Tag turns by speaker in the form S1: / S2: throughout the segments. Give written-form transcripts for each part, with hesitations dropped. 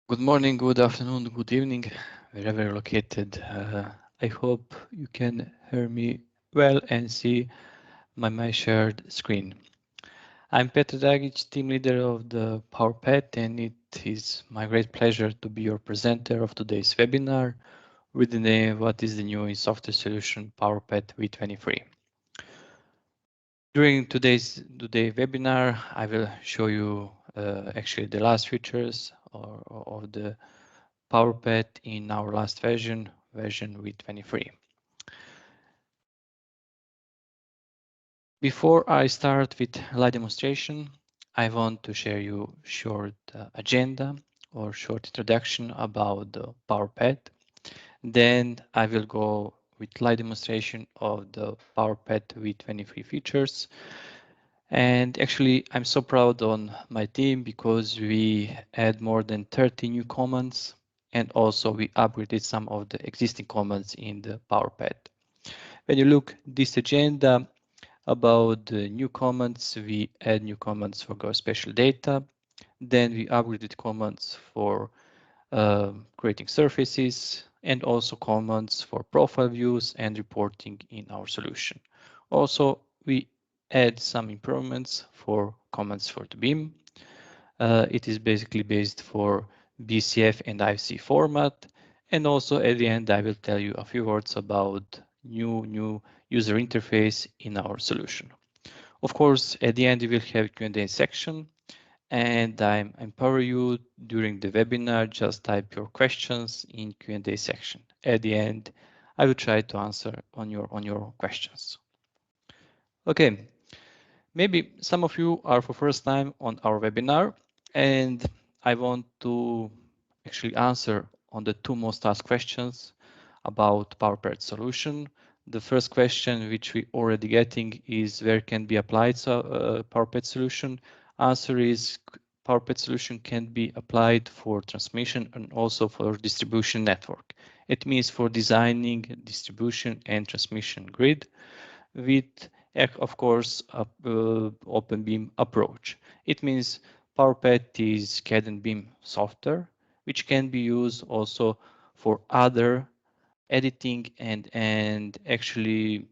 S1: Good morning, good afternoon, good evening, wherever you're located. I hope you can hear me well and see my shared screen. I'm Petr Dragic, team leader of the Power Path, and it is my great pleasure to be your presenter of today's webinar with the name What is the new in software solution Power Path V23. During today's webinar, I will show you actually the last features of the Power Path in our last version V23. Before I start with live demonstration, I want to share you short agenda or short introduction about the Power Path. Then I will go with live demonstration of the Power Path V23 features. And actually, I'm so proud on my team because we add more than 30 new commands, and also we upgraded some of the existing commands in the Power Path. When you look this agenda about the new commands, we add new commands for geospatial data. Then we upgraded commands for creating surfaces and also commands for profile views and reporting in our solution. Also, we add some improvements for commands for the BIM. It is basically based for BCF and IFC format. And also at the end, I will tell you a few words about new user interface in our solution. Of course, at the end, we will have Q&A section, and I empower you during the webinar, just type your questions in Q&A section. At the end, I will try to answer on your questions. Okay, maybe some of you are for first time on our webinar, and I want to actually answer on the two most asked questions about Power Path solution. The first question, which we already getting, is where can be applied Power Path solution. Answer is Power Path solution can be applied for transmission and also for distribution network. It means for designing distribution and transmission grid with, of course, open BIM approach. It means Power Path is CAD and BIM software, which can be used also for other editing and actually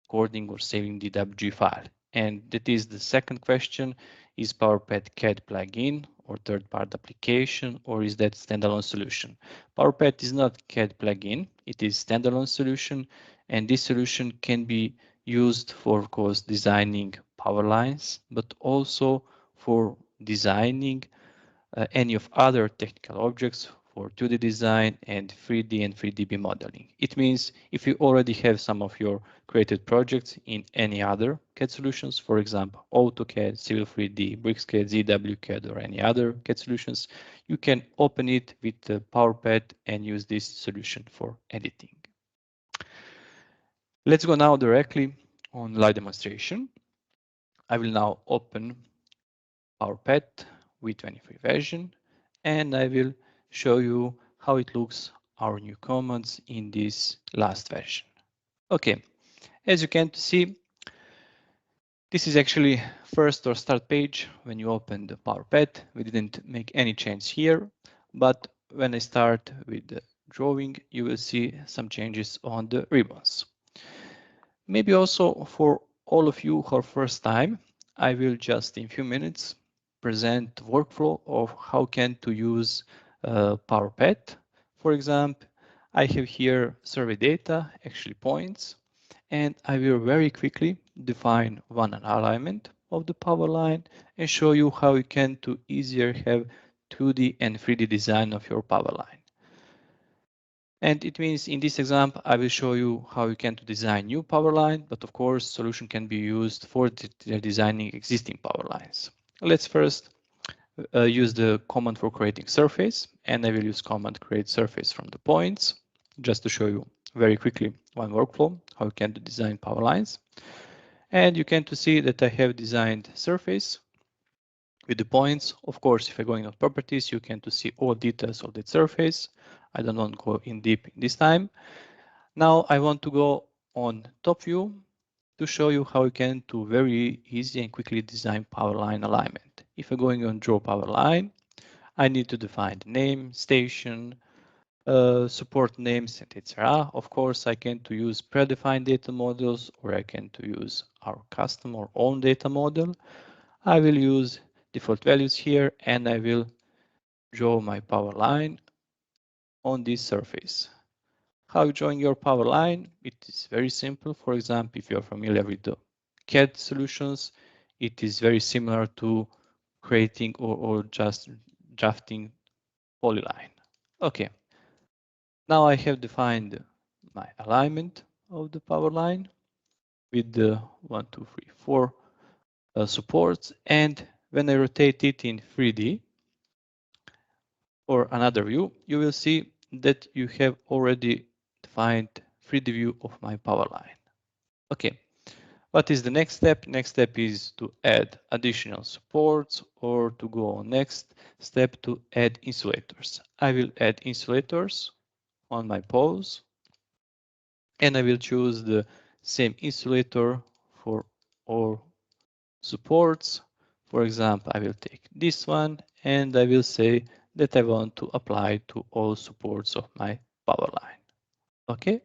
S1: recording or saving the DWG file. And that is the second question, is Power Path CAD plugin or third-party application, or is that standalone solution? Power Path is not CAD plugin, it is standalone solution, and this solution can be used for, of course, designing power lines, but also for designing any of other technical objects for 2D design and 3D and 3D modeling. It means if you already have some of your created projects in any other CAD solutions, for example, AutoCAD, Civil 3D, BricsCAD, ZWCAD, or any other CAD solutions, you can open it with the Power Path and use this solution for editing. Let's go now directly on live demonstration. I will now open Power Path V23 version, and I will show you how it looks our new commands in this last version. Okay, as you can see, this is actually first or start page when you open the Power Path. We didn't make any change here, but when I start with the drawing, you will see some changes on the ribbons. Maybe also for all of you who are first time, I will just in a few minutes present workflow of how can to use Power Path. For example, I have here survey data, actually points, and I will very quickly define one alignment of the power line and show you how you can to easier have 2D and 3D design of your power line. And it means in this example, I will show you how you can to design new power line, but of course, solution can be used for designing existing power lines. Let's first use the command for creating surface, and I will use command create surface from the points, just to show you very quickly one workflow, how you can design power lines. And you can to see that I have designed surface with the points. Of course, if I go in on properties, you can to see all details of that surface. I don't want to go in deep this time. Now I want to go on top view to show you how you can to very easy and quickly design power line alignment. If I'm going on draw power line, I need to define the name, station, support names, and etc. Of course, I can to use predefined data models, or I can to use our custom or own data model. I will use default values here, and I will draw my power line on this surface. How you drawing your power line? It is very simple. For example, if you're familiar with the CAD solutions, it is very similar to creating or just drafting polyline. Okay, now I have defined my alignment of the power line with the 1, 2, 3, 4 supports, and when I rotate it in 3D or another view, you will see that you have already defined 3D view of my power line. Okay, what is the next step? Next step is to add additional supports, or to go on next step to add insulators. I will add insulators on my poles, and I will choose the same insulator for all supports. For example, I will take this one, and I will say that I want to apply to all supports of my power line. Okay,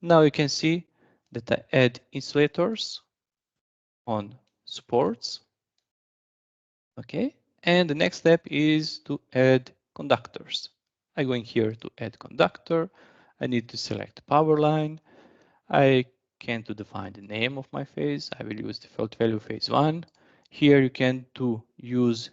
S1: now you can see that I add insulators on supports. Okay, and the next step is to add conductors. I'm going here to add conductor. I need to select power line. I can to define the name of my phase. I will use default value phase 1. Here you can to use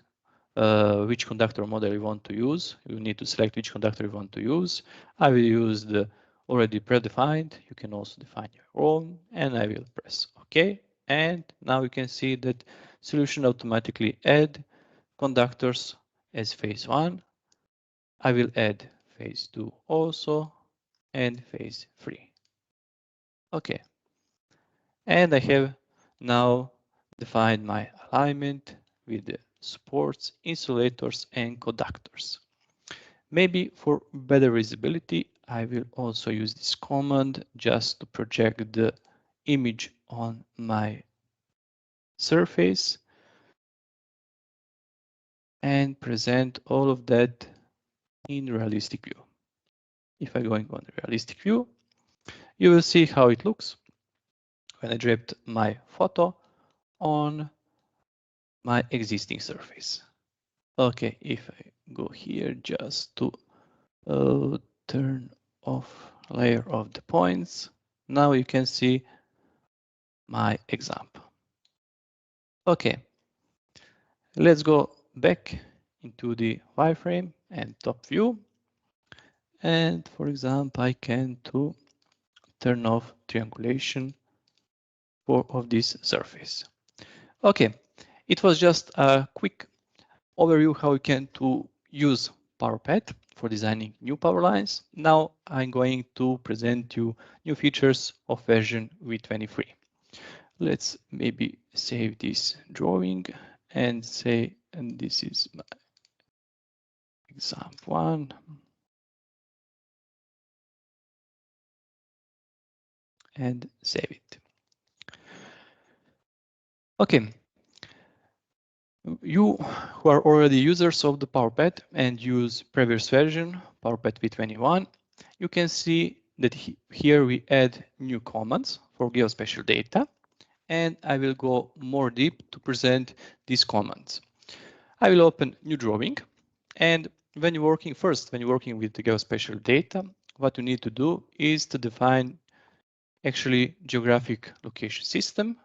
S1: which conductor model you want to use. You need to select which conductor you want to use. I will use the already predefined. You can also define your own, and I will press OK. And now you can see that solution automatically add conductors as phase 1. I will add phase 2 also, and phase 3. Okay. And I have now defined my alignment with the supports, insulators, and conductors. Maybe for better visibility, I will also use this command just to project the image on my surface and present all of that in realistic view. If I'm going on realistic view, you will see how it looks when I dropped my photo on my existing surface. Okay, if I go here just to turn off layer of the points, now you can see my example. Okay, let's go back into the wireframe and top view. And for example, I can to turn off triangulation of this surface. Okay, it was just a quick overview how you can to use Power Path for designing new power lines. Now I'm going to present you new features of version V23. Let's maybe save this drawing and say, and this is my example 1. And save it. Okay. You who are already users of the Power Path and use previous version, Power Path V21, you can see that here we add new commands for geospatial data, and I will go more deep to present these commands. I will open new drawing, and when you're working with the geospatial data, what you need to do is to define actually geographic location system.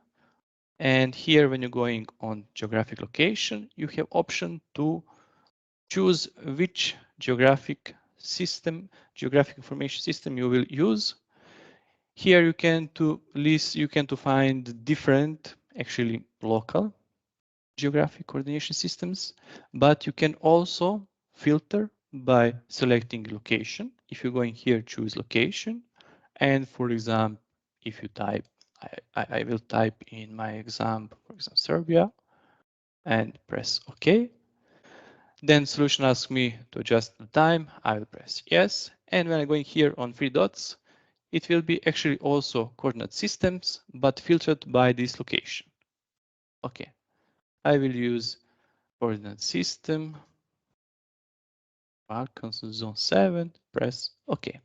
S1: And here, when you're going on geographic location, you have option to choose which geographic information system you will use. Here you can to find different actually local geographic coordination systems, but you can also filter by selecting location. If you're going here, choose location. And for example, if you type, I will type in my example, for example, Serbia, and press OK. Then solution asks me to adjust the time. I will press yes. And when I'm going here on 3 dots, it will be actually also coordinate systems, but filtered by this location. Okay, I will use coordinate system Arkansas zone 7, press OK.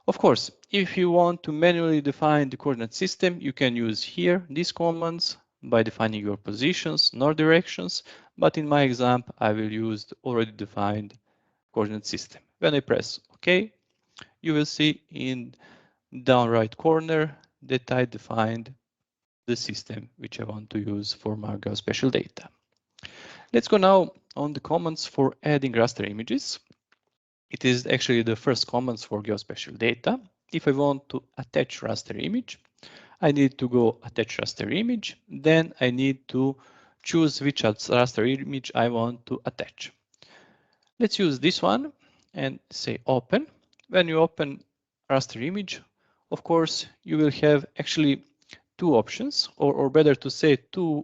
S1: Of course, if you want to manually define the coordinate system, you can use here these commands by defining your positions, nor directions, but in my example, I will use the already defined coordinate system. When I press OK, you will see in down right corner that I defined the system which I want to use for my geospatial data. Let's go now on the commands for adding raster images. It is actually the first commands for geospatial data. If I want to attach raster image, I need to go attach raster image. Then I need to choose which raster image I want to attach. Let's use this one and say open. When you open raster image, of course, you will have actually two options, or better to say two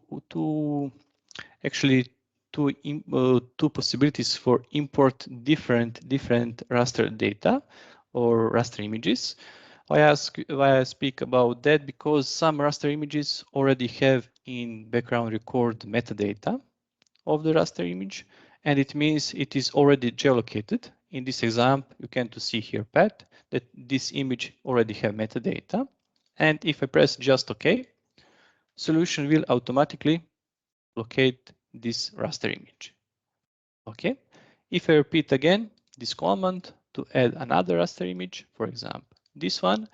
S1: possibilities for import different raster data or raster images. Why I speak about that? Because some raster images already have in background record metadata of the raster image, and it means it is already geolocated. In this example, you can see here path that this image already have metadata. And if I press just OK, solution will automatically locate this raster image. Okay. If I repeat again this command to add another raster image, for example, this one.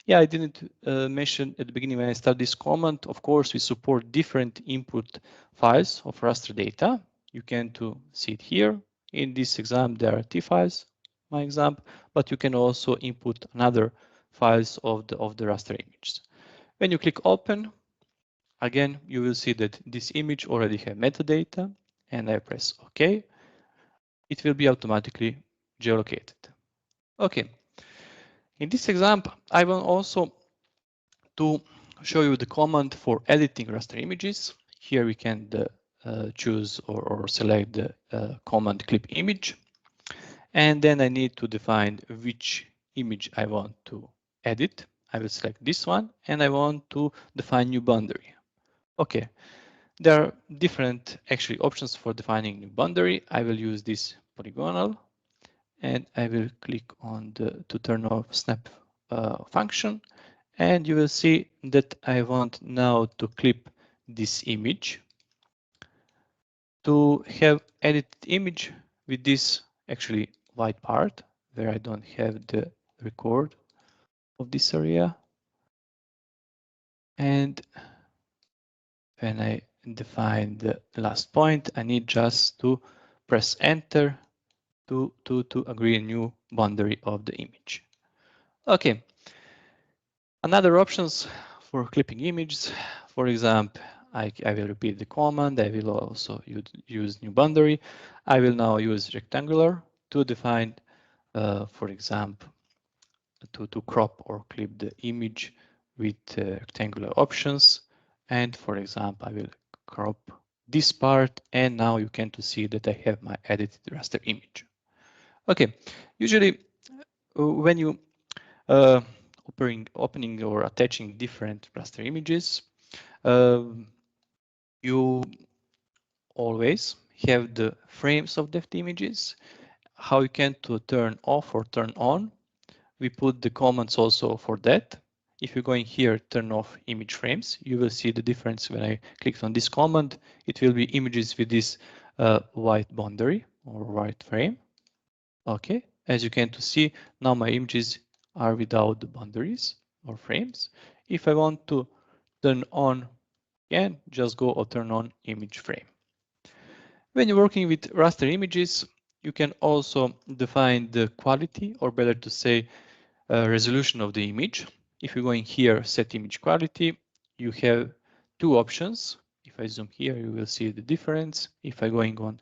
S1: Yeah, I didn't mention at the beginning when I start this command. Of course, we support different input files of raster data. You can see it here. In this example, there are T files, my example, but you can also input another files of the raster images. When you click open, again, you will see that this image already has metadata, and I press OK. It will be automatically geolocated. Okay. In this example, I want also to show you the command for editing raster images. Here we can choose or select the command clip image. And then I need to define which image I want to edit. I will select this one, and I want to define new boundary. Okay. There are different actually options for defining new boundary. I will use this polygonal, and I will click on the to turn off snap function, and you will see that I want now to clip this image to have edited image with this actually white part where I don't have the record of this area. And when I define the last point, I need just to press enter to agree a new boundary of the image. Okay. Another options for clipping images, for example, I will repeat the command. I will also use new boundary. I will now use rectangular to define, for example, to crop or clip the image with rectangular options. And for example, I will crop this part, and now you can see that I have my edited raster image. Okay, usually when you opening or attaching different raster images, you always have the frames of the images. How you can turn off or turn on. We put the commands also for that. If you're going here, turn off image frames, you will see the difference when I click on this command. It will be images with this white boundary or white frame. Okay, as you can see, now my images are without the boundaries or frames. If I want to turn on again, just go or turn on image frame. When you're working with raster images, you can also define the quality, or better to say, resolution of the image. If you're going here, set image quality, you have two options. If I zoom here, you will see the difference. If I'm going on,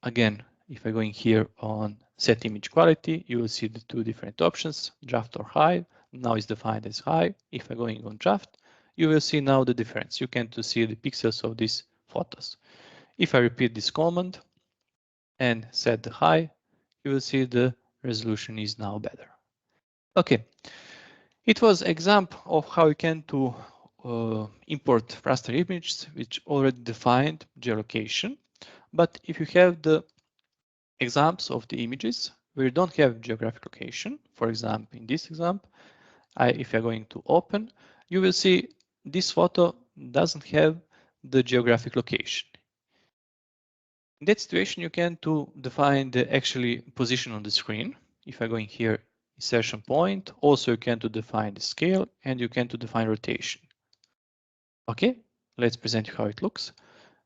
S1: again, if I'm going here on set image quality, you will see the two different options, draft or high. Now it's defined as high. If I'm going on draft, you will see now the difference. You can see the pixels of these photos. If I repeat this command and set the high, you will see the resolution is now better. Okay, it was example of how you can import raster images which already defined geolocation. But if you have the examples of the images where you don't have geographic location. For example, in this example, if you're going to open, you will see this photo doesn't have the geographic location. In that situation, you can define the actually position on the screen. If I'm going here, insertion point, also you can define the scale and you can define rotation. Okay, let's present you how it looks.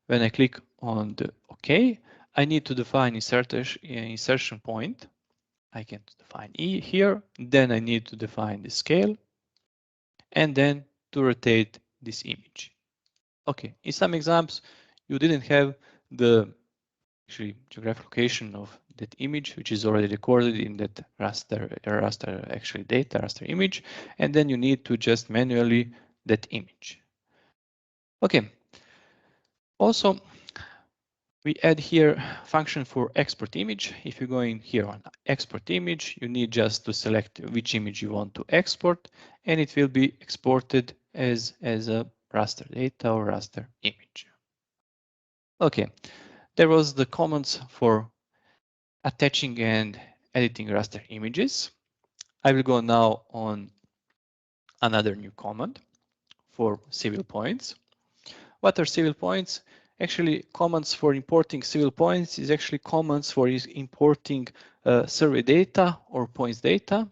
S1: When I click on the OK, I need to define insertion point. I can define E here, then I need to define the scale, and then to rotate this image. Okay, in some examples, you didn't have the actually geographic location of that image, which is already recorded in that raster actually data, raster image, and then you need to just manually that image. Okay. Also, we add here function for export image. If you're going here on export image, you need just to select which image you want to export, and it will be exported as a raster data or raster image. Okay, there was the commands for attaching and editing raster images. I will go now on another new command for civil points. What are civil points? Actually, commands for importing civil points is actually commands for importing survey data or points data.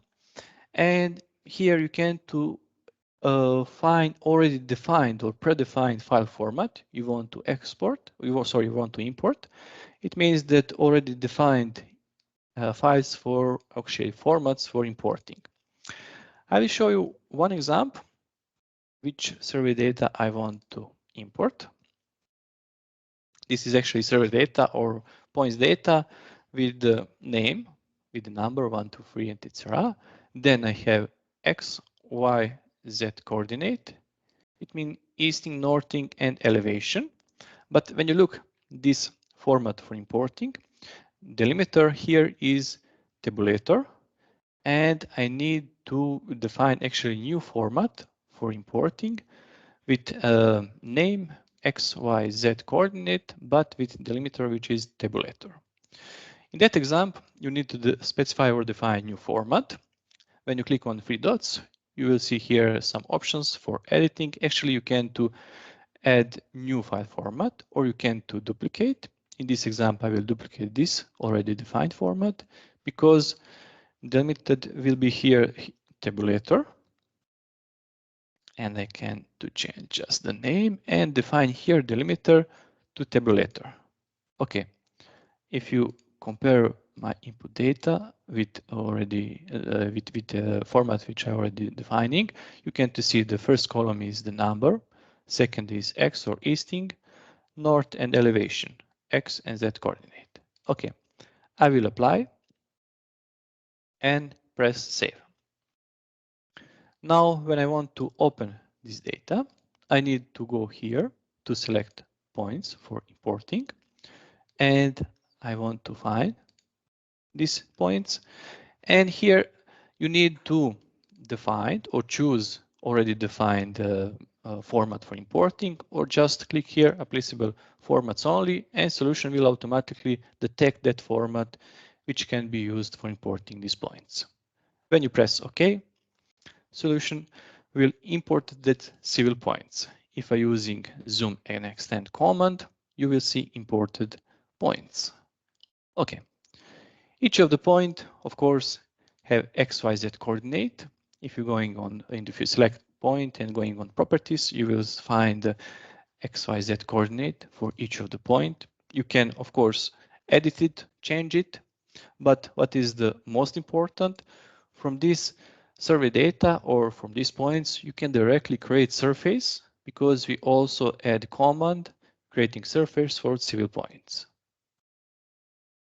S1: And here you can find already defined or predefined file format you want to export, you want to import. It means that already defined files for actually formats for importing. I will show you one example which survey data I want to import. This is actually survey data or points data with the name, with the number 1, 2, 3, and etc. Then I have X, Y, Z coordinate. It means easting, northing, and elevation. But when you look this format for importing, delimiter here is tabulator, and I need to define actually new format for importing with name X, Y, Z coordinate, but with delimiter which is tabulator. In that example, you need to specify or define new format. When you click on 3 dots, you will see here some options for editing. Actually, you can add new file format, or you can duplicate. In this example, I will duplicate this already defined format because delimited will be here tabulator. And I can change just the name and define here delimiter to tabulator. Okay, if you compare my input data with already with the format which I already defining, you can see the first column is the number, second is X or easting, north and elevation, X and Z coordinate. Okay, I will apply and press save. Now, when I want to open this data, I need to go here to select points for importing, and I want to find these points. And here you need to define or choose already defined format for importing, or just click here applicable formats only, and solution will automatically detect that format which can be used for importing these points. When you press OK, solution will import that civil points. If I'm using zoom and extend command, you will see imported points. Okay. Each of the point, of course, have XYZ coordinate. If you're going on, if you select point and going on properties, you will find the XYZ coordinate for each of the point. You can, of course, edit it, change it, but what is the most important from this survey data or from these points, you can directly create surface because we also add command creating surface for civil points.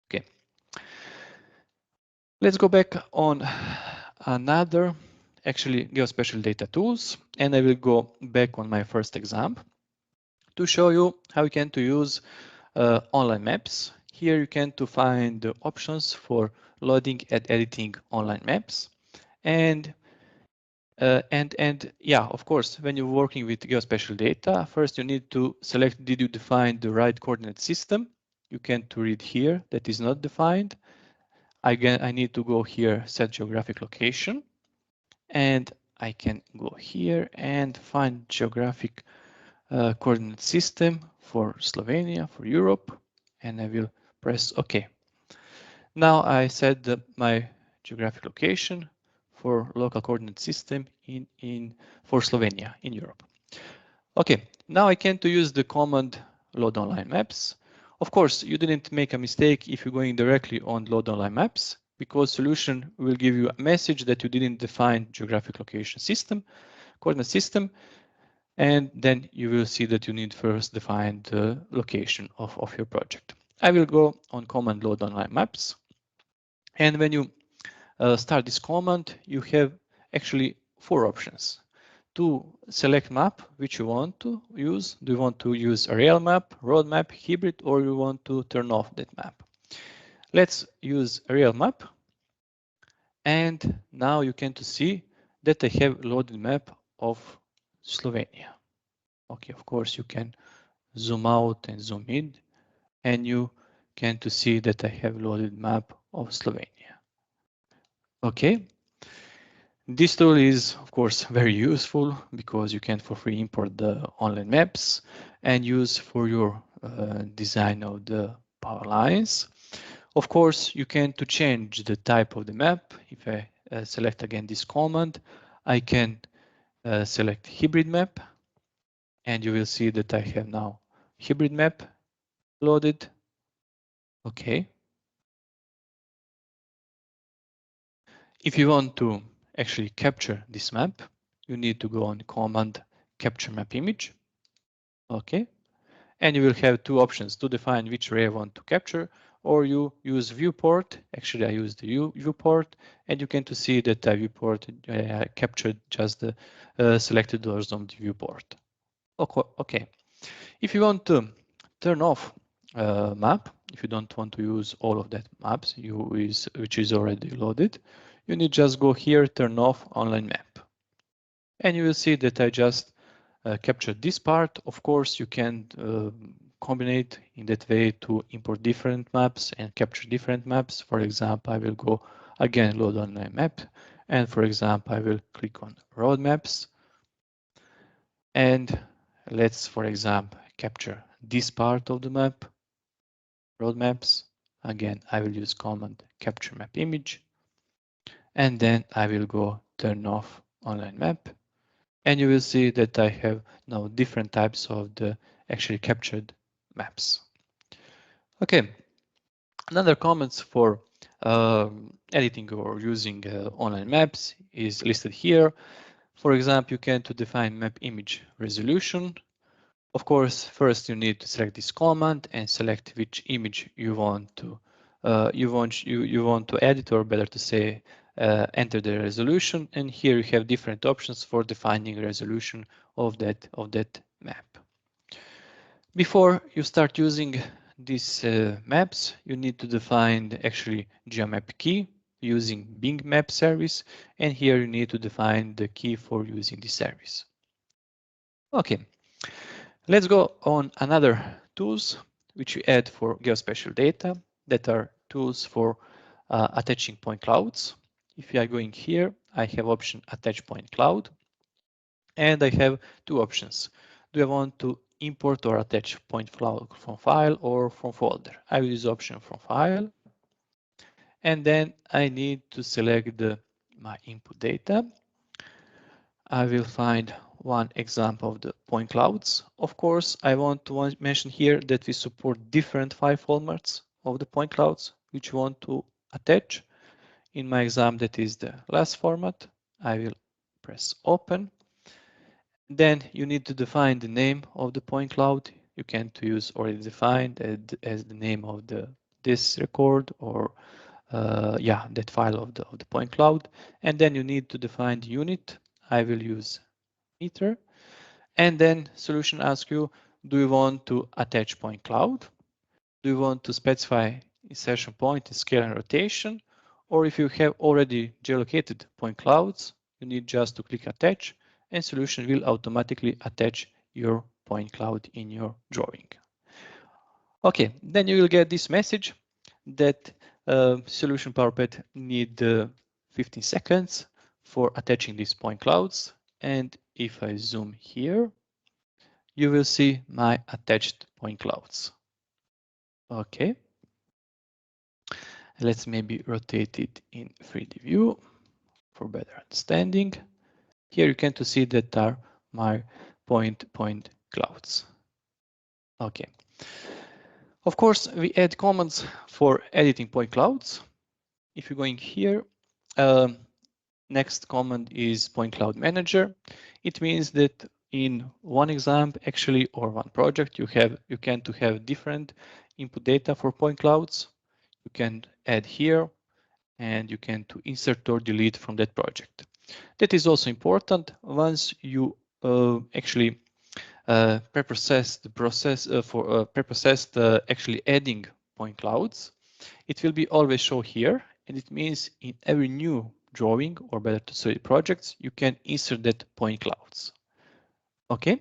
S1: Okay. Let's go back on another actually geospatial data tools, and I will go back on my first example to show you how you can use online maps. Here you can find the options for loading and editing online maps. And yeah, of course, when you're working with geospatial data, first you need to select, did you define the right coordinate system? You can't read here, that is not defined. Again, I need to go here, set geographic location, and I can go here and find geographic coordinate system for Slovenia, for Europe, and I will press OK. Now I set my geographic location for local coordinate system for Slovenia in Europe. Okay, now I can to use the command load online maps. Of course, you didn't make a mistake if you're going directly on load online maps, because solution will give you a message that you didn't define geographic location system, coordinate system, and then you will see that you need first define the location of your project. I will go on command load online maps. And when you start this command, you have actually 4 options. To select map which you want to use. Do you want to use a real map, road map, hybrid, or you want to turn off that map? Let's use a real map. And now you can see that I have loaded map of Slovenia. Okay, of course you can zoom out and zoom in, and you can see that I have loaded map of Slovenia. Okay. This tool is, of course, very useful because you can for free import the online maps and use for your design of the power lines. Of course, you can to change the type of the map. If I select again this command, I can select hybrid map, and you will see that I have now hybrid map loaded. Okay. If you want to actually capture this map, you need to go on command capture map image. Okay. And you will have 2 options to define which ray I want to capture, or you use viewport. Actually, I use the viewport, and you can to see that I viewport captured just the selected doors on the viewport. Okay. If you want to turn off map, if you don't want to use all of that maps which is already loaded, you need just go here, turn off online map. And you will see that I just captured this part. Of course, you can combine in that way to import different maps and capture different maps. For example, I will go again, load online map. And for example, I will click on road maps. And let's, for example, capture this part of the map, road maps. Again, I will use command capture map image. And then I will go turn off online map. And you will see that I have now different types of the actually captured maps. Okay, another comments for editing or using online maps is listed here. For example, you can to define map image resolution. Of course, first you need to select this command and select which image you want to edit, or better to say, enter the resolution. And here you have different options for defining resolution of that map. Before you start using these maps, you need to define actually geomap key using Bing Map service, and here you need to define the key for using this service. Okay, let's go on another tools which we add for geospatial data, that are tools for attaching point clouds. If you are going here, I have option attach point cloud, and I have 2 options. Do I want to import or attach point cloud from file or from folder? I will use option from file, and then I need to select my input data. I will find one example of the point clouds. Of course, I want to mention here that we support different file formats of the point clouds which you want to attach. In my example, that is the last format. I will press open. Then you need to define the name of the point cloud. You can use already defined as the name of this record, or that file of the point cloud. And then you need to define the unit. I will use meter. And then solution asks you, do you want to attach point cloud? Do you want to specify insertion point, scale, and rotation? Or if you have already geolocated point clouds, you need just to click attach, and solution will automatically attach your point cloud in your drawing. Okay, then you will get this message that solution Power Path need 15 seconds for attaching these point clouds. And if I zoom here, you will see my attached point clouds. Okay. Let's maybe rotate it in 3D view for better understanding. Here you can to see that are my point clouds. Okay. Of course, we add commands for editing point clouds. If you're going here, next command is point cloud manager. It means that in one exam actually or one project you can to have different input data for point clouds. You can add here and you can to insert or delete from that project. That is also important once you actually preprocess the process for preprocess the actually adding point clouds. It will be always show here, and it means in every new drawing or better to say projects, you can insert that point clouds. Okay.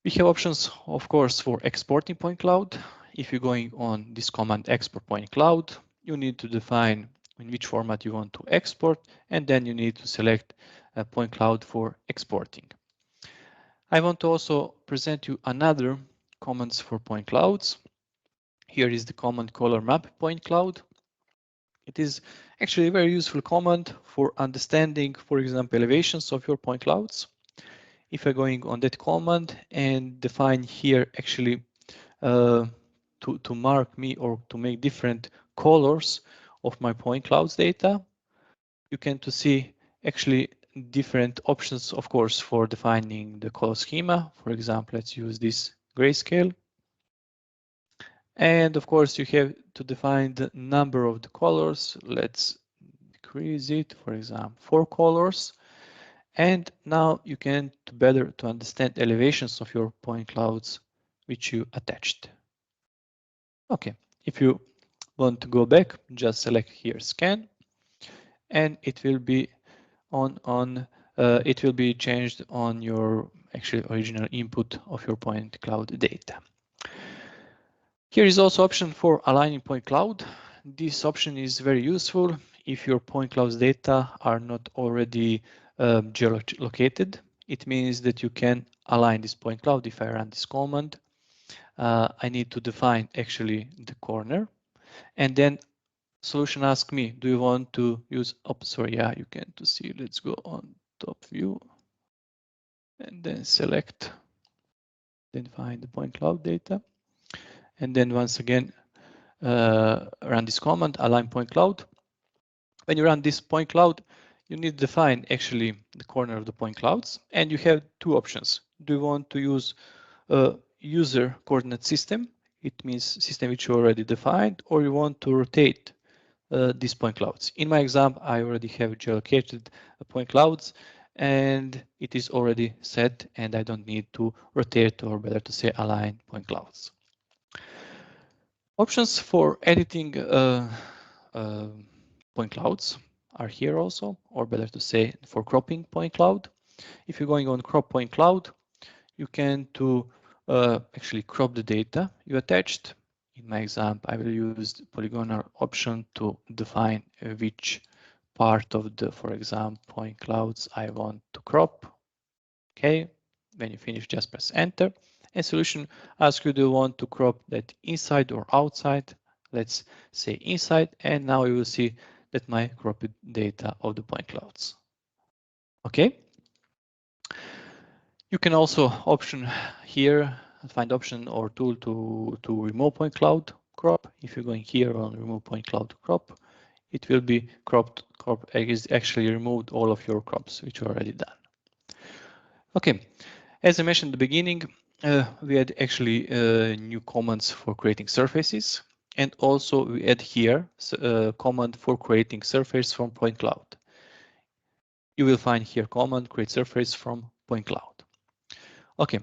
S1: We have options, of course, for exporting point cloud. If you're going on this command export point cloud, you need to define in which format you want to export, and then you need to select a point cloud for exporting. I want to also present you another commands for point clouds. Here is the command color map point cloud. It is actually a very useful command for understanding, for example, elevations of your point clouds. If I'm going on that command and define here actually to mark me or to make different colors of my point clouds data, you can to see actually different options, of course, for defining the color schema. For example, let's use this grayscale. And of course, you have to define the number of the colors. Let's decrease it, for example, 4 colors. And now you can better to understand elevations of your point clouds which you attached. Okay, if you want to go back, just select here scan, and it will be it will be changed on your actually original input of your point cloud data. Here is also option for aligning point cloud. This option is very useful if your point clouds data are not already geolocated. It means that you can align this point cloud. If I run this command, I need to define actually the corner, and then solution asks me, do you want to use, oh, sorry, yeah, you can to see, let's go on top view and then select, then find the point cloud data. And then once again, run this command, align point cloud. When you run this point cloud, you need to define actually the corner of the point clouds, and you have two options. Do you want to use a user coordinate system? It means system which you already defined, or you want to rotate these point clouds. In my example, I already have geolocated point clouds, and it is already set, and I don't need to rotate, or better to say align point clouds. Options for editing point clouds are here also, or better to say for cropping point cloud. If you're going on crop point cloud, you can to actually crop the data you attached. In my example, I will use the polygonal option to define which part of the, for example, point clouds I want to crop. Okay, when you finish, just press enter. And solution asks you, do you want to crop that inside or outside? Let's say inside, and now you will see that my cropped data of the point clouds. Okay. You can also option here, find option or tool to remove point cloud crop. If you're going here on remove point cloud crop, it will be crop is actually removed all of your crops which are already done. Okay, as I mentioned at the beginning, we had actually new commands for creating surfaces, and also we add here a command for creating surface from point cloud. You will find here command create surface from point cloud. Okay,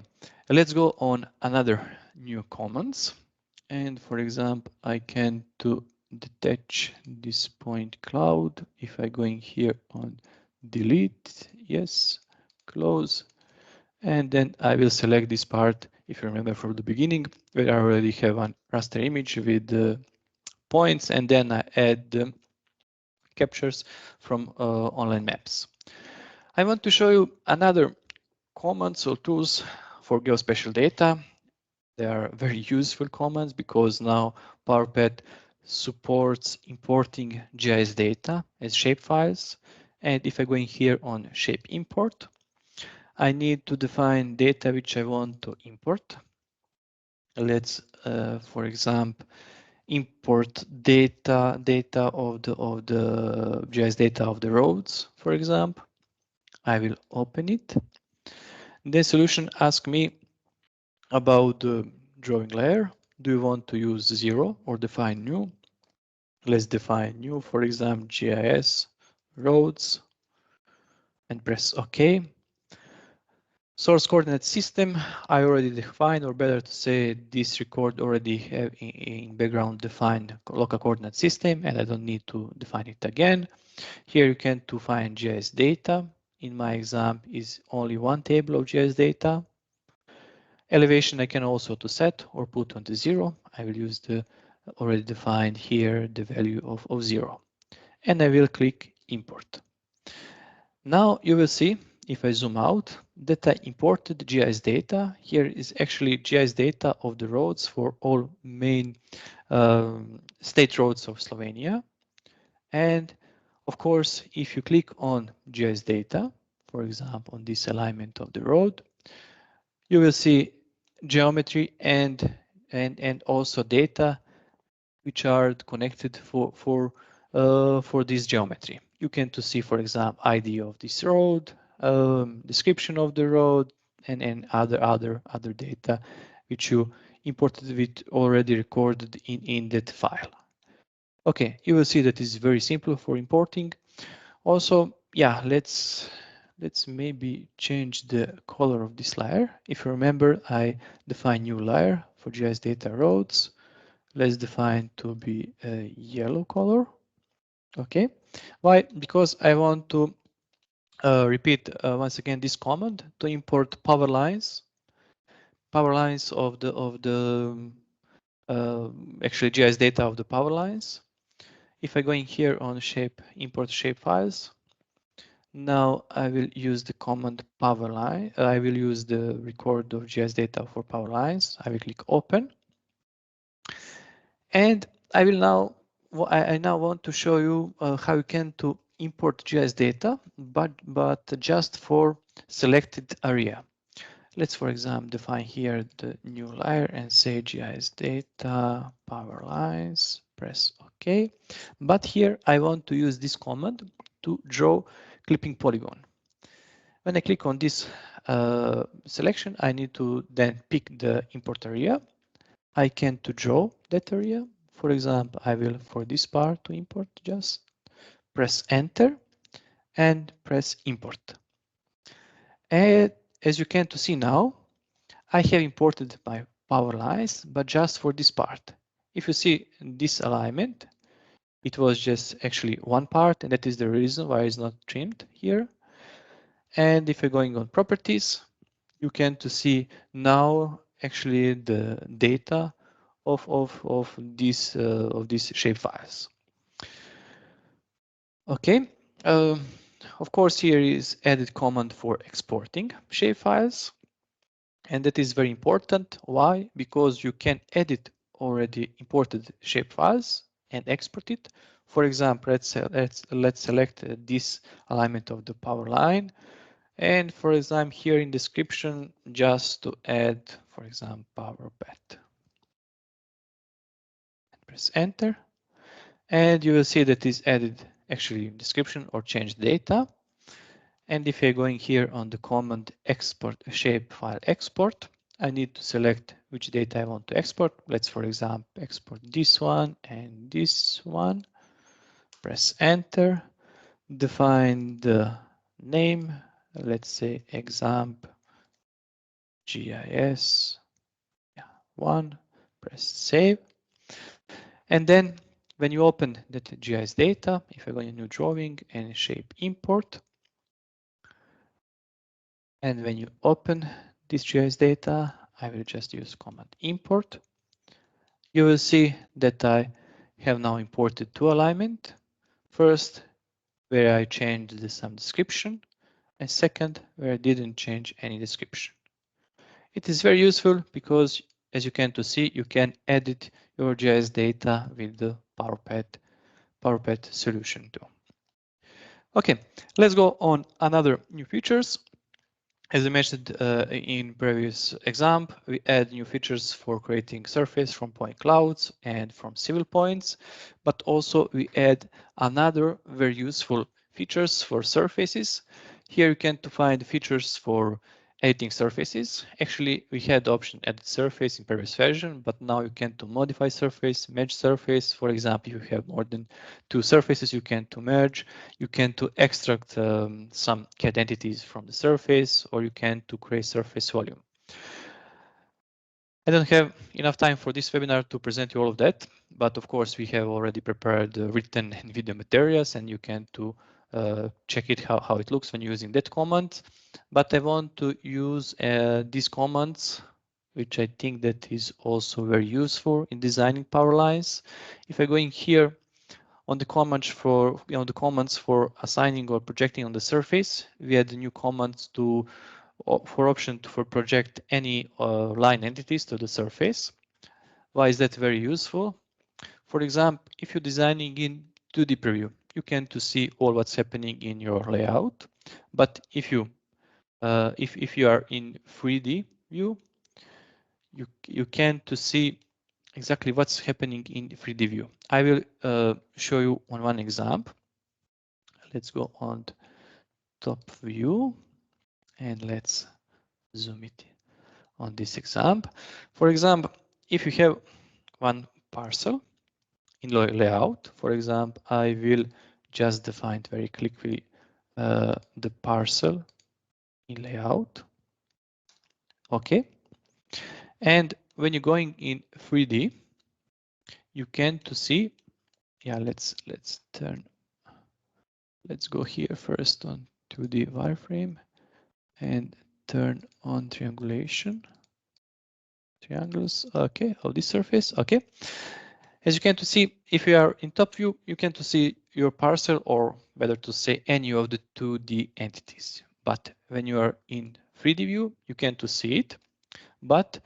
S1: let's go on another new commands. And for example, I can to detach this point cloud. If I go in here on delete, yes, close, and then I will select this part if you remember from the beginning, where I already have one raster image with the points, and then I add the captures from online maps. I want to show you another commands or tools for geospatial data. They are very useful commands because now Power Path supports importing GIS data as shapefiles. And if I go in here on shape import, I need to define data which I want to import. Let's, for example, import data of the GIS data of the roads, for example. I will open it. The solution asks me about the drawing layer. Do you want to use 0 or define new? Let's define new, for example, GIS roads, and press OK. Source coordinate system, I already defined, or better to say, this record already have in background defined local coordinate system, and I don't need to define it again. Here you can to find GIS data. In my example is only one table of GIS data. Elevation I can also to set or put on the 0. I will use the already defined here the value of 0. And I will click import. Now you will see, if I zoom out, that I imported GIS data. Here is actually GIS data of the roads for all main state roads of Slovenia. And of course, if you click on GIS data, for example, on this alignment of the road, you will see geometry and also data which are connected for this geometry. You can to see, for example, ID of this road, description of the road, and other data which you imported with already recorded in that file. Okay, you will see that it's very simple for importing. Also, yeah, let's maybe change the color of this layer. If you remember, I define new layer for GIS data roads. Let's define to be a yellow color. Okay, why? Because I want to repeat once again this command to import power lines of the actually GIS data of the power lines. If I go in here on shape, import shape files, now I will use the command power line. I will use the record of GIS data for power lines. I will click open. And I will now, I now want to show you how you can to import GIS data, but just for selected area. Let's, for example, define here the new layer and say GIS data, power lines, press OK. But here I want to use this command to draw clipping polygon. When I click on this selection, I need to then pick the import area. I can to draw that area. For example, I will, for this part to import, just press enter and press import. And as you can to see now, I have imported my power lines, but just for this part. If you see this alignment, it was just actually one part, and that is the reason why it's not trimmed here. And if you're going on properties, you can to see now actually the data of these shape files. Okay, of course here is added command for exporting shape files, and that is very important. Why? Because you can edit already imported shape files and export it. For example, let's select this alignment of the power line, and for example here in description just to add, for example, Power Path. Press enter, and you will see that is added actually description or change data. And if you're going here on the command export shape file export, I need to select which data I want to export. Let's, for example, export this one and this one. Press enter, define the name. Let's say example GIS 1. Press save. And then when you open that GIS data, if I go in new drawing and shape import, and when you open this GIS data, I will just use command import. You will see that I have now imported two alignment. First, where I changed some description, and second, where I didn't change any description. It is very useful because, as you can see, you can edit your GIS data with the Power Path solution too. Okay, let's go on another new features. As I mentioned in previous example, we add new features for creating surface from point clouds and from civil points, but also we add another very useful features for surfaces. Here you can find features for editing surfaces. Actually, we had the option edit surface in previous version, but now you can modify surface, merge surface. For example, you have more than two surfaces, you can merge. You can extract some CAD entities from the surface, or you can create surface volume. I don't have enough time for this webinar to present you all of that, but of course we have already prepared written and video materials, and you can check it how it looks when using that command. But I want to use these commands, which I think that is also very useful in designing power lines. If I go in here on the commands for assigning or projecting on the surface, we add new commands for project any line entities to the surface. Why is that very useful? For example, if you're designing in 2D preview, you can see all what's happening in your layout. But if you are in 3D view, you can see exactly what's happening in 3D view. I will show you on one example. Let's go on top view and let's zoom it on this example. For example, if you have one parcel in layout, for example, I will just define very quickly the parcel in layout. Okay. And when you're going in 3D, you can see, yeah, let's go here first on 2D wireframe and turn on triangulation. Triangles, okay, of this surface, okay. As you can see, if you are in top view, you can see your parcel, or better to say any of the 2D entities. But when you are in 3D view, you can't see it. But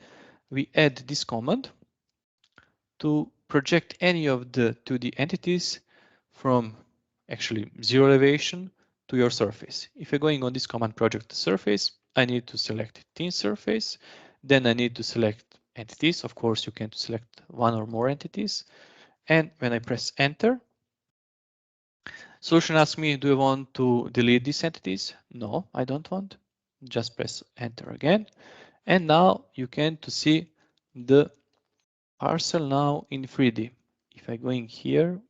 S1: we add this command to project any of the 2D entities from actually zero elevation to your surface. If you're going on this command project the surface, I need to select thin surface. Then I need to select entities. Of course, you can select one or more entities. And when I press enter, solution asks me, do you want to delete these entities? No, I don't want. Just press enter again. And now you can see the parcel now in 3D. If I go in here,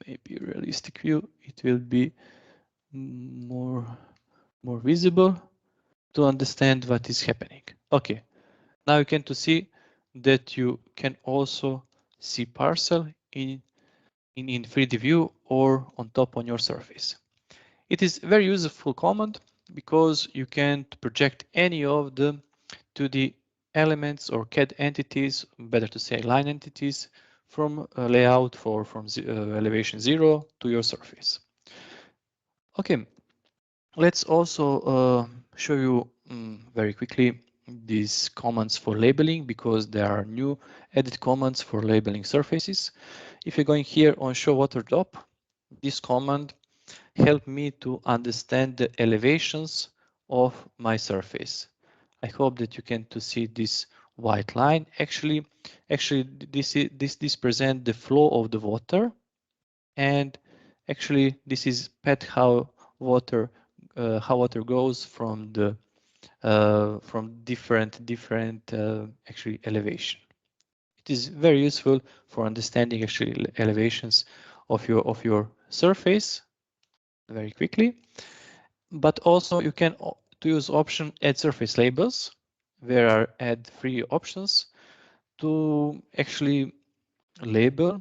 S1: maybe realistic view, it will be more visible to understand what is happening. Okay, now you can see that you can also see parcel in 3D view or on top on your surface. It is a very useful command because you can project any of the 2D elements or CAD entities, better to say line entities, from a layout from elevation 0 to your surface. Okay, let's also show you very quickly these commands for labeling, because there are new edit commands for labeling surfaces. If you're going here on show water drop, this command help me to understand the elevations of my surface. I hope that you can see this white line. Actually, this present the flow of the water, and actually this is path how water goes from the different actually elevation. It is very useful for understanding actually elevations of your surface very quickly. But also you can use option add surface labels, where are add three options to actually label,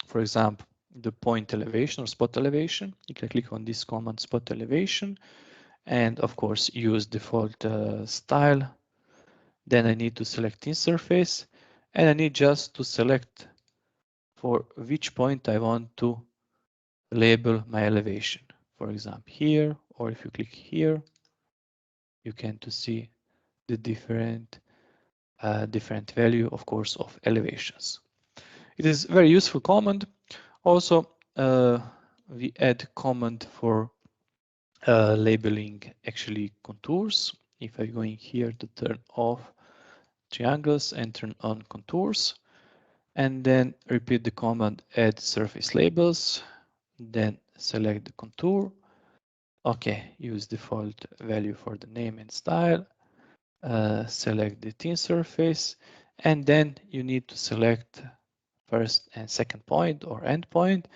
S1: for example, the point elevation or spot elevation. You can click on this command spot elevation, and of course use default style Then I need to select thin surface, and I need just to select for which point I want to label my elevation. For example, here, or if you click here, you can to see the different value, of course, of elevations. It is a very useful command. Also, we add command for labeling actually contours. If I'm going here to turn off triangles and turn on contours, and then repeat the command add surface labels, then select the contour. Okay, use default value for the name and style. Select the thin surface, and then you need to select first and second point or end point,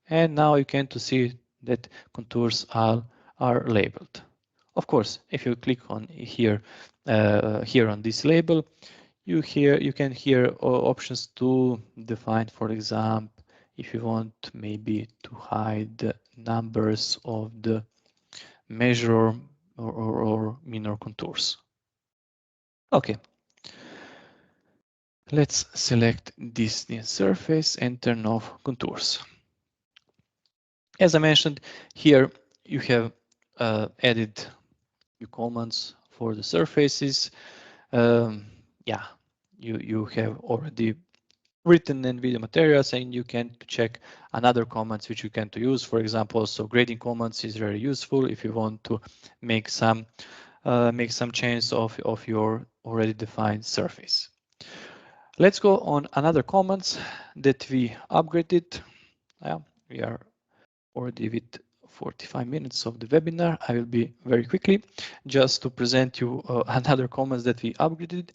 S1: and now you can to see that contours are labeled. Of course, if you click on here here on this label, you can hear options to define, for example, if you want maybe to hide the numbers of the measure or minor contours. Okay, let's select this thin surface and turn off contours. As I mentioned, here you have added new commands for the surfaces. Yeah, you have already written in video materials, and you can check another commands which you can to use. For example, also grading commands is very useful if you want to make some change of your already defined surface. Let's go on another commands that we upgraded. Yeah, we are already with 45 minutes of the webinar. I will be very quickly just to present you another commands that we upgraded.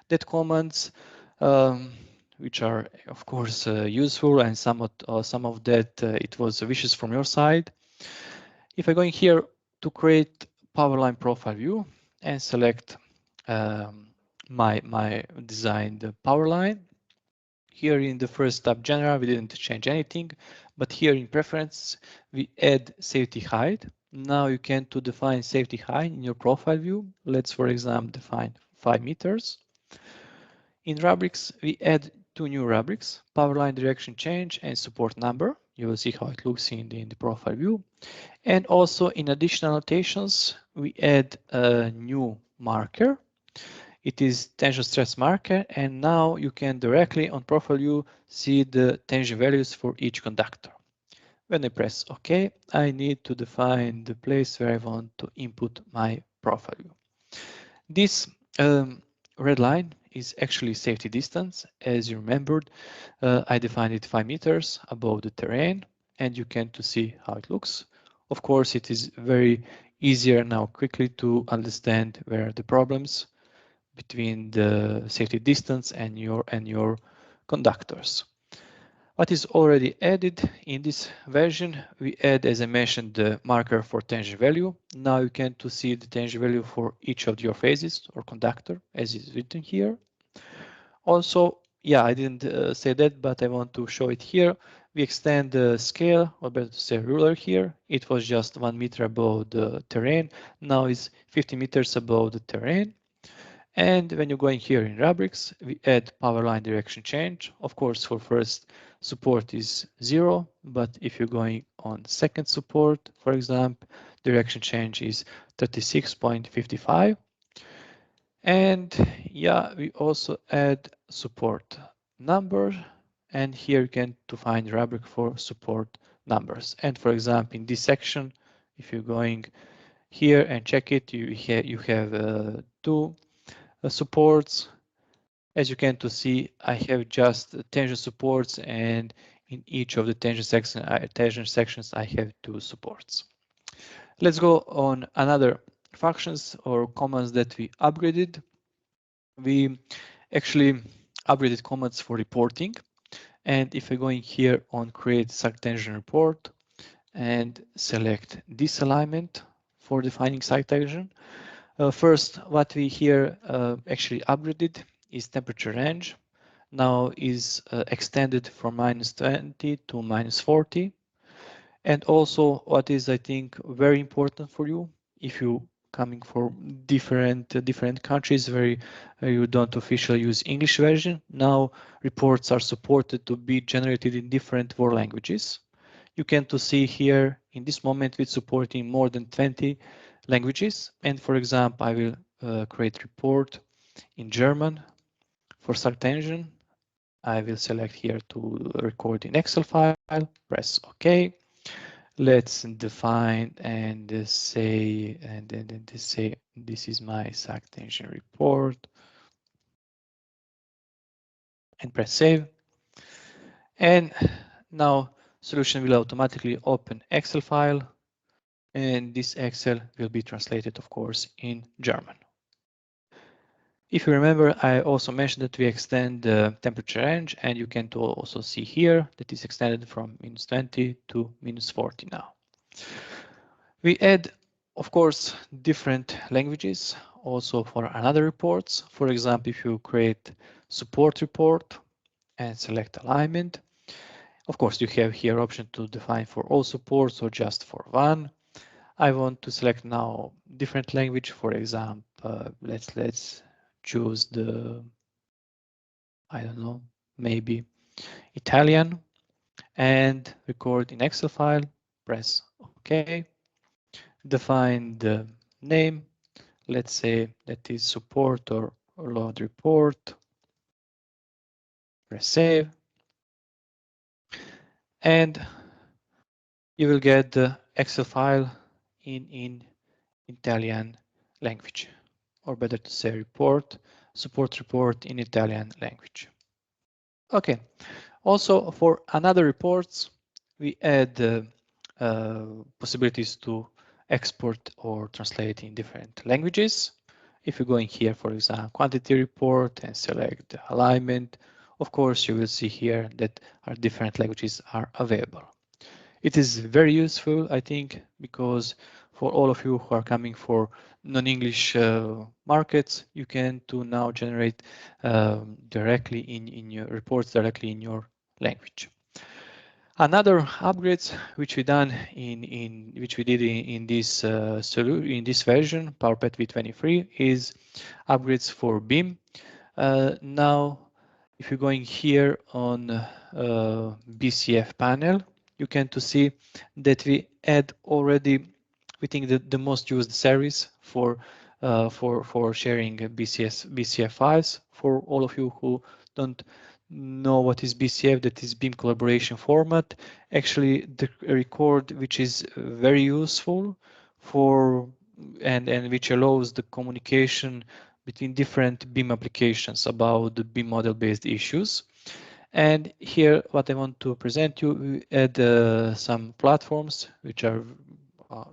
S1: That commands which are of course useful, and some of that it was wishes from your side. If I go in here to create Powerline profile view and select my designed Powerline. Here in the first tab general, we didn't change anything, but here in preference, we add safety height. Now you can to define safety height in your profile view. Let's, for example, define 5 meters. In rubrics, we add 2 new rubrics, Powerline direction change and support number. You will see how it looks in the profile view. And also in additional annotations, we add a new marker. It is tension stress marker, and now you can directly on profile view see the tension values for each conductor. When I press OK, I need to define the place where I want to input my profile view. This red line is actually safety distance. As you remembered, I defined it 5 meters above the terrain, and you can to see how it looks. Of course, it is very easier now quickly to understand where are the problems between the safety distance and your conductors. What is already added in this version, we add, as I mentioned, the marker for tension value. Now you can to see the tension value for each of your phases or conductor, as is written here. Also, yeah, I didn't say that, but I want to show it here. We extend the scale, or better to say ruler here. It was just 1 meter above the terrain. Now it's 50 meters above the terrain. And when you're going here in rubrics, we add power line direction change. Of course, for first support is 0, but if you're going on second support, for example, direction change is 36.55. And yeah, we also add support number, and here you can to find rubric for support numbers. And for example, in this section, if you're going here and check it, you have 2 supports. As you can to see, I have just tension supports, and in each of the tension sections, I have 2 supports. Let's go on another functions or commands that we upgraded. We actually upgraded commands for reporting. And if I go in here on create sag-tension report and select this alignment for defining sag-tension, first, what we here actually upgraded is temperature range. Now is extended from -20 to -40. And also what is, I think, very important for you, if you coming from different countries where you don't officially use English version. Now reports are supported to be generated in different world languages. You can to see here in this moment with supporting more than 20 languages. And for example, I will create report in German for sag-tension. I will select here to record in Excel file, press OK. Let's define and say, and then say, this is my sag-tension report, and press save. And now solution will automatically open Excel file, and this Excel will be translated, of course, in German. If you remember, I also mentioned that we extend the temperature range, and you can also see here that is extended from -20 to -40 now. We add, of course, different languages also for another reports. For example, if you create support report and select alignment, of course, you have here option to define for all supports or just for one. I want to select now different language. For example, let's choose the, I don't know, maybe Italian, and record in Excel file, press OK. Define the name, let's say that is support or load report, press save, and you will get the Excel file in Italian language, or better to say report, support report in Italian language. Okay, also for another reports, we add possibilities to export or translate in different languages. If you go in here, for example, quantity report and select the alignment, of course, you will see here that our different languages are available. It is very useful, I think, because for all of you who are coming for non-English markets, you can to now generate directly in your reports directly in your language. Another upgrades which we done which we did in this in this version, Power Path V23, is upgrades for BIM. Now, if you're going here on BCF panel, you can to see that we add already, we think that the most used service for sharing BCF files. For all of you who don't know what is BCF, that is BIM collaboration format. Actually, the record which is very useful for and which allows the communication between different BIM applications about the BIM model-based issues. And here, what I want to present you, we add some platforms which are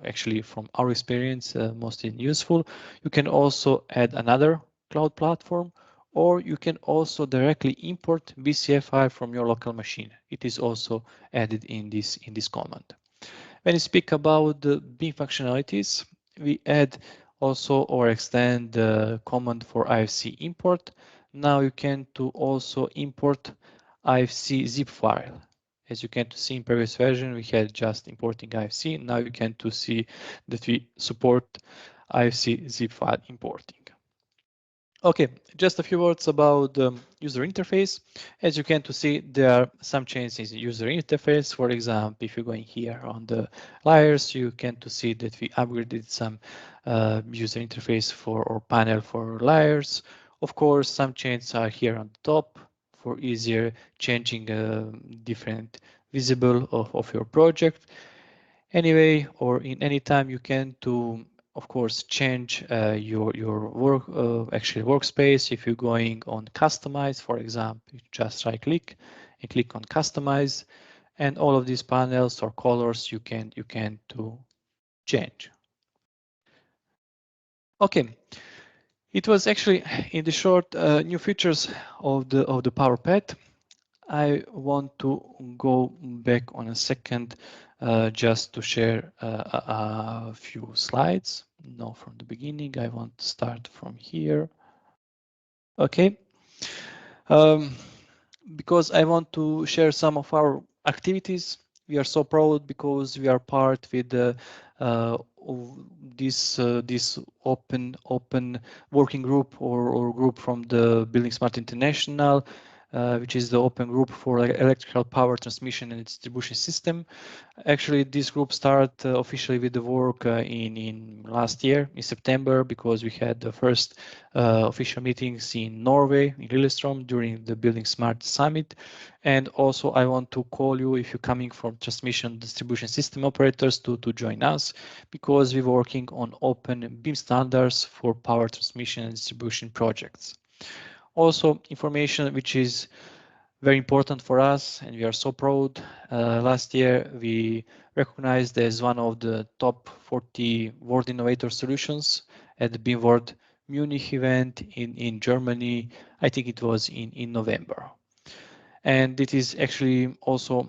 S1: actually, from our experience, mostly useful. You can also add another cloud platform, or you can also directly import BCF file from your local machine. It is also added in this command. When you speak about the BIM functionalities, we add also or extend the command for IFC import. Now you can to also import IFC zip file. As you can to see in previous version, we had just importing IFC. Now you can to see that we support IFC zip file importing. Okay, just a few words about the user interface. As you can to see, there are some changes in user interface. For example, if you're going here on the layers, you can to see that we upgraded some user interface for or panel for layers. Of course, some changes are here on the top for easier changing different visible of your project. Anyway, or in any time you can to, of course, change your work actually workspace. If you're going on customize, for example, you just right click and click on customize, and all of these panels or colors you can to change. Okay, it was actually in the short new features of the Power Path. I want to go back on a second just to share a few slides. No, from the beginning, I want to start from here. Okay. Because I want to share some of our activities We are so proud because we are part with this open working group or group from the Building Smart International, which is the open group for electrical power transmission and distribution system. Actually, this group started officially with the work in last year in September, because we had the first official meetings in Norway, in Lillestrøm, during the Building Smart Summit. And also, I want to call you, if you're coming from transmission distribution system operators, to join us, because we're working on open BIM standards for power transmission and distribution projects. Also, information which is very important for us, and we are so proud. Last year, we recognized as one of the top 40 World Innovator Solutions at the BIM World Munich event in Germany. I think it was in November. And it is actually also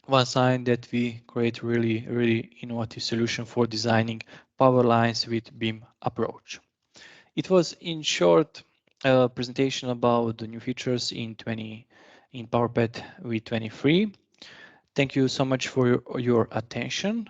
S1: one sign that we create really innovative solution for designing power lines with BIM approach. It was, in short, a presentation about the new features in Power Path V23. Thank you so much for your attention.